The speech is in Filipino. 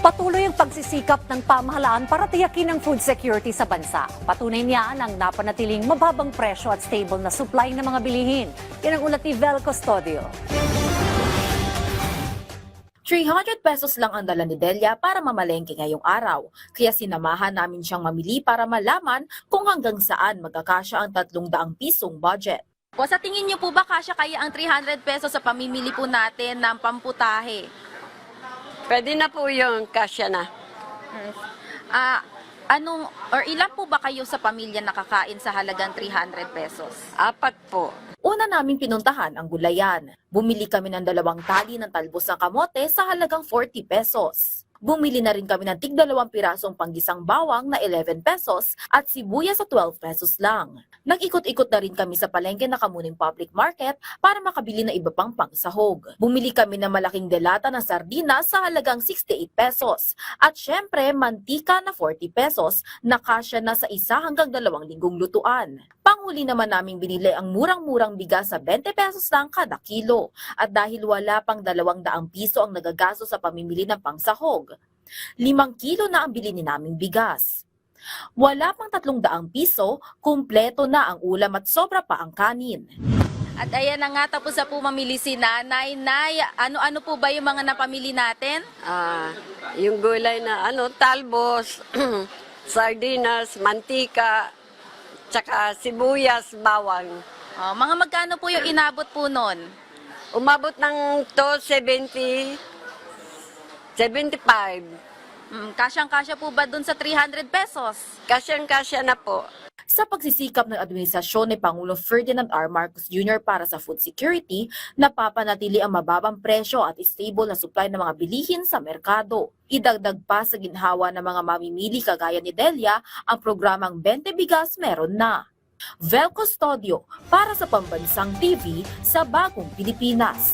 Patuloy ang pagsisikap ng pamahalaan para tiyakin ang food security sa bansa. Patunay niya ang napanatiling mababang presyo at stable na supply ng mga bilihin. Yan ang ulat ni Vel Custodio. 300 pesos lang ang dala ni Delia para mamalengke ngayong araw. Kaya sinamahan namin siyang mamili para malaman kung hanggang saan magkakasya ang 300 pisong budget. O sa tingin niyo po ba kasya kaya ang 300 pesos sa pamimili po natin ng pamputahe? Pwede na po yung kasya na. Ilan po ba kayo sa pamilya nakakain sa halagang 300 pesos? 4 po. Una naming pinuntahan ang gulayan. Bumili kami ng 2 tali ng talbos ng kamote sa halagang 40 pesos. Bumili na rin kami ng tig 2 pirasong panggisang bawang na 11 pesos at sibuyas sa 12 pesos lang. Nag-ikot-ikot na rin kami sa palengke na kamuning public market para makabili ng iba pang pangsahog. Bumili kami ng malaking delata ng sardinas sa halagang 68 pesos. At syempre, mantika na 40 pesos na kasya na sa 1 hanggang 2 linggong lutuan. Panghuli naman naming binili ang murang-murang bigas sa 20 pesos lang kada kilo. At dahil wala pang 200 piso ang nagagasto sa pamimili ng pangsahog, 5 kilo na ang bilhin naming bigas. Wala pang 300 piso, kumpleto na ang ulam at sobra pa ang kanin. At ayan na nga, tapos na po mamili si Nanay. Nay, ano-ano po ba yung mga napamili natin? Yung gulay na talbos, sardinas, mantika, tsaka sibuyas, bawang. Mga magkano po yung inabot po nun? Umabot ng 270, 75. Kasyang-kasya po ba dun sa 300 pesos? Kasyang-kasya na po. Sa pagsisikap ng administrasyon ni Pangulong Ferdinand R. Marcos Jr. para sa food security, napapanatili ang mababang presyo at stable na supply ng mga bilihin sa merkado. Idagdag pa sa ginhawa ng mga mamimili kagaya ni Delia, ang programang 20 Bigas meron na. Vel Custodio para sa Pambansang TV sa Bagong Pilipinas.